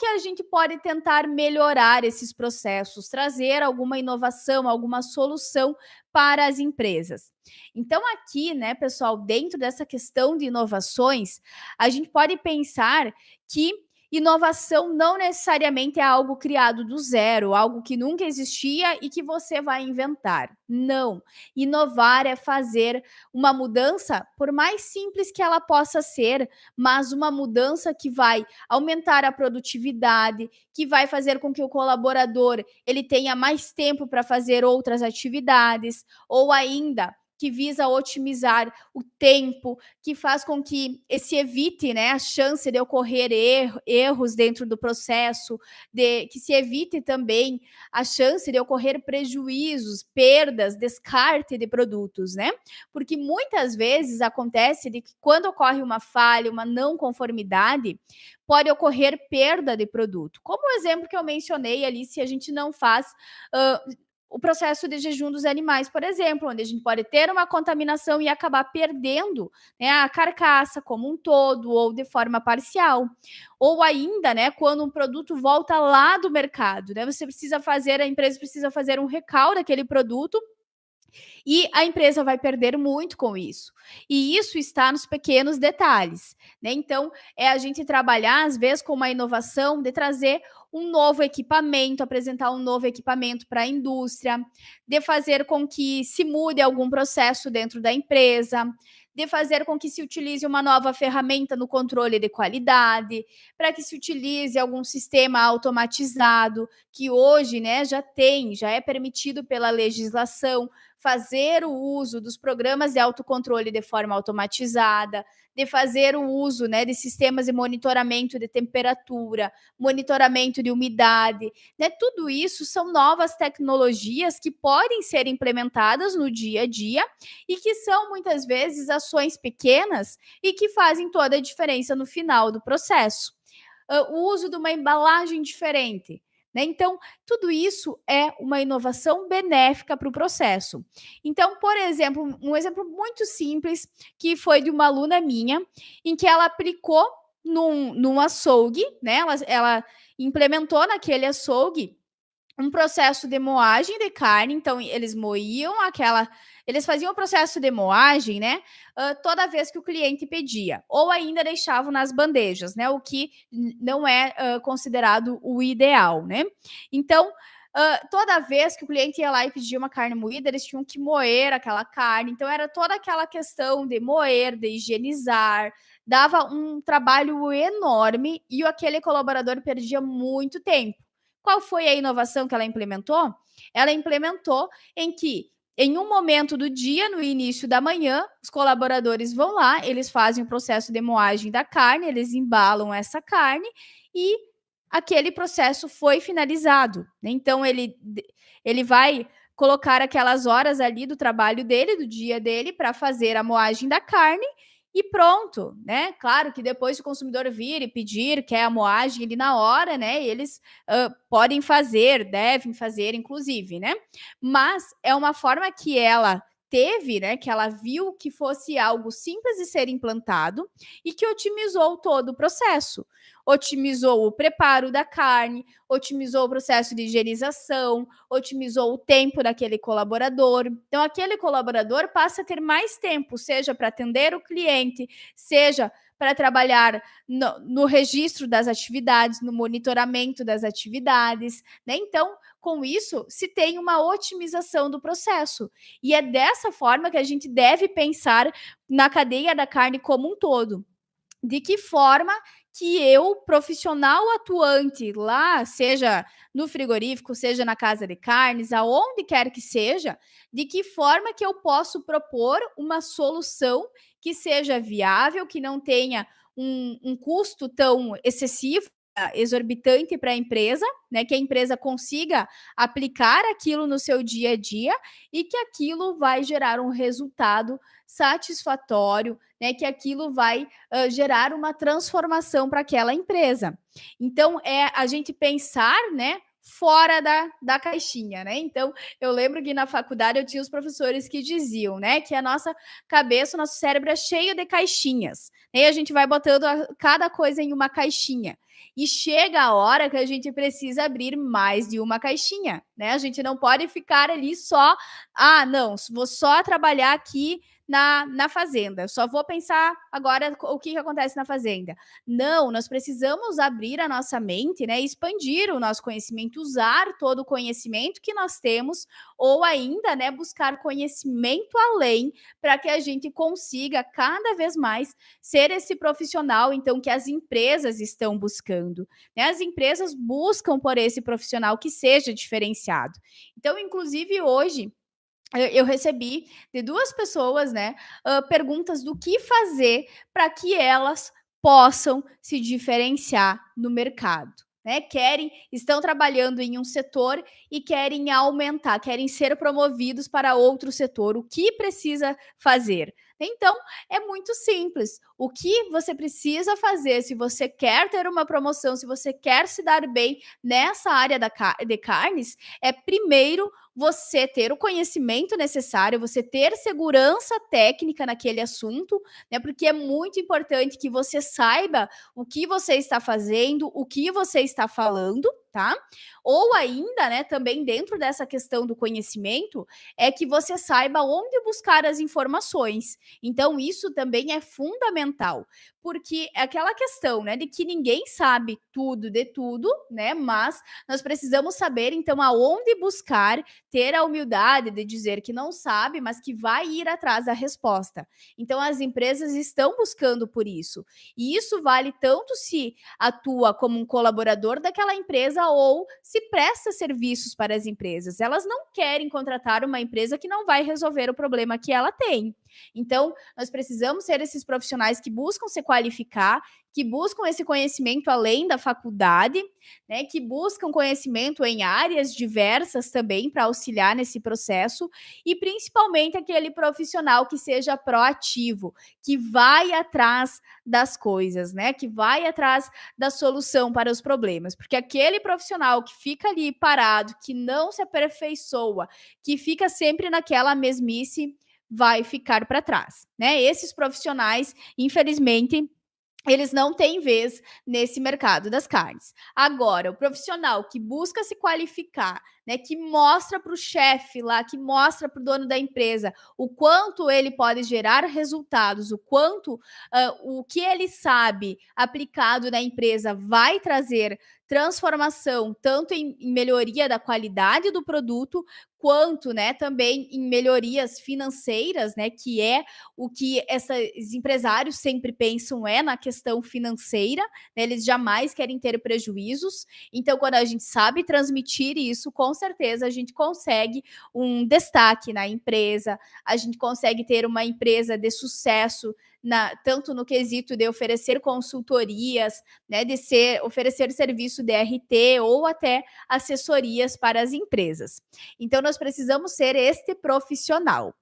que a gente pode tentar melhorar esses processos, trazer alguma inovação, alguma solução para as empresas? Então, aqui, né, pessoal, dentro dessa questão de inovações, a gente pode pensar que inovação não necessariamente é algo criado do zero, algo que nunca existia e que você vai inventar. Não. Inovar é fazer uma mudança, por mais simples que ela possa ser, mas uma mudança que vai aumentar a produtividade, que vai fazer com que o colaborador ele tenha mais tempo para fazer outras atividades, ou ainda que visa otimizar o tempo, que faz com que se evite, né, a chance de ocorrer erros dentro do processo, que se evite também a chance de ocorrer prejuízos, perdas, descarte de produtos, né? Porque muitas vezes acontece de que quando ocorre uma falha, uma não conformidade, pode ocorrer perda de produto. Como o exemplo que eu mencionei ali, se a gente não faz o processo de jejum dos animais, por exemplo, onde a gente pode ter uma contaminação e acabar perdendo, né, a carcaça como um todo ou de forma parcial. Ou ainda, né, quando um produto volta lá do mercado, né, a empresa precisa fazer um recall daquele produto e a empresa vai perder muito com isso. E isso está nos pequenos detalhes, né? Então, é a gente trabalhar, às vezes, com uma inovação de trazer um novo equipamento, apresentar um novo equipamento para a indústria, de fazer com que se mude algum processo dentro da empresa, de fazer com que se utilize uma nova ferramenta no controle de qualidade, para que se utilize algum sistema automatizado, que hoje, né, já é permitido pela legislação, fazer o uso dos programas de autocontrole de forma automatizada, de fazer o uso, né, de sistemas de monitoramento de temperatura, monitoramento de umidade, né? Tudo isso são novas tecnologias que podem ser implementadas no dia a dia e que são muitas vezes ações pequenas e que fazem toda a diferença no final do processo. O uso de uma embalagem diferente, né? Então, tudo isso é uma inovação benéfica para o processo. Então, por exemplo, um exemplo muito simples que foi de uma aluna minha, em que ela aplicou num açougue, né? Ela implementou naquele açougue um processo de moagem de carne, então eles moíam eles faziam o processo de moagem, né, toda vez que o cliente pedia, ou ainda deixavam nas bandejas, né, o que não é considerado o ideal, né. Então, toda vez que o cliente ia lá e pedia uma carne moída, eles tinham que moer aquela carne, então era toda aquela questão de moer, de higienizar, dava um trabalho enorme e aquele colaborador perdia muito tempo. Qual foi a inovação que ela implementou? Ela implementou em que, em um momento do dia, no início da manhã, os colaboradores vão lá, eles fazem o processo de moagem da carne, eles embalam essa carne e aquele processo foi finalizado, né? Então, ele vai colocar aquelas horas ali do trabalho dele, do dia dele, para fazer a moagem da carne e pronto, né? Claro que depois se o consumidor vir e pedir, quer a moagem ali na hora, né? Eles podem fazer, devem fazer, inclusive, né? Mas é uma forma que ela teve, né? Que ela viu que fosse algo simples de ser implantado e que otimizou todo o processo. Otimizou o preparo da carne, otimizou o processo de higienização, otimizou o tempo daquele colaborador. Então, aquele colaborador passa a ter mais tempo, seja para atender o cliente, seja para trabalhar no registro das atividades, no monitoramento das atividades, né? Então, com isso, se tem uma otimização do processo. E é dessa forma que a gente deve pensar na cadeia da carne como um todo. De que forma que eu, profissional atuante lá, seja no frigorífico, seja na casa de carnes, aonde quer que seja, de que forma que eu posso propor uma solução que seja viável, que não tenha um custo tão excessivo, exorbitante para a empresa, né? Que a empresa consiga aplicar aquilo no seu dia a dia e que aquilo vai gerar um resultado satisfatório, né? Que aquilo vai gerar uma transformação para aquela empresa. Então, é a gente pensar, né, fora da caixinha, né? Então, eu lembro que na faculdade eu tinha os professores que diziam, né, que a nossa cabeça, o nosso cérebro é cheio de caixinhas, né? E a gente vai botando cada coisa em uma caixinha. E chega a hora que a gente precisa abrir mais de uma caixinha, né? A gente não pode ficar ali só, não, vou só trabalhar aqui na fazenda, só vou pensar agora o que acontece na fazenda. Não, nós precisamos abrir a nossa mente, né, expandir o nosso conhecimento, usar todo o conhecimento que nós temos, ou ainda, né, buscar conhecimento além, para que a gente consiga cada vez mais ser esse profissional, então, que as empresas estão buscando, né? As empresas buscam por esse profissional que seja diferenciado. Então, inclusive hoje eu recebi de 2 pessoas, né, perguntas do que fazer para que elas possam se diferenciar no mercado, né. Estão trabalhando em um setor e querem aumentar, querem ser promovidos para outro setor. O que precisa fazer? Então, é muito simples. O que você precisa fazer se você quer ter uma promoção, se você quer se dar bem nessa área de carnes, é primeiro você ter o conhecimento necessário, você ter segurança técnica naquele assunto, né? Porque é muito importante que você saiba o que você está fazendo, o que você está falando, tá? Ou ainda, né, também dentro dessa questão do conhecimento, é que você saiba onde buscar as informações. Então, isso também é fundamental, porque é aquela questão, né, de que ninguém sabe tudo de tudo, né? Mas nós precisamos saber, então, aonde buscar, ter a humildade de dizer que não sabe, mas que vai ir atrás da resposta. Então, as empresas estão buscando por isso. E isso vale tanto se atua como um colaborador daquela empresa ou se presta serviços para as empresas. Elas não querem contratar uma empresa que não vai resolver o problema que ela tem. Então, nós precisamos ser esses profissionais que buscam se qualificar, que buscam esse conhecimento além da faculdade, né, que buscam conhecimento em áreas diversas também para auxiliar nesse processo, e principalmente aquele profissional que seja proativo, que vai atrás das coisas, né, que vai atrás da solução para os problemas, porque aquele profissional que fica ali parado, que não se aperfeiçoa, que fica sempre naquela mesmice, vai ficar para trás, né? Esses profissionais, infelizmente, eles não têm vez nesse mercado das carnes. Agora, o profissional que busca se qualificar, né, que mostra para o chefe lá, que mostra para o dono da empresa o quanto ele pode gerar resultados, o quanto o que ele sabe aplicado na empresa vai trazer transformação, tanto em melhoria da qualidade do produto, quanto, né, também em melhorias financeiras, né, que é o que esses empresários sempre pensam na questão financeira, né, eles jamais querem ter prejuízos. Então, quando a gente sabe transmitir isso, com certeza a gente consegue um destaque na empresa, a gente consegue ter uma empresa de sucesso tanto no quesito de oferecer consultorias, né, oferecer serviço de RT ou até assessorias para as empresas. Então, nós precisamos ser este profissional.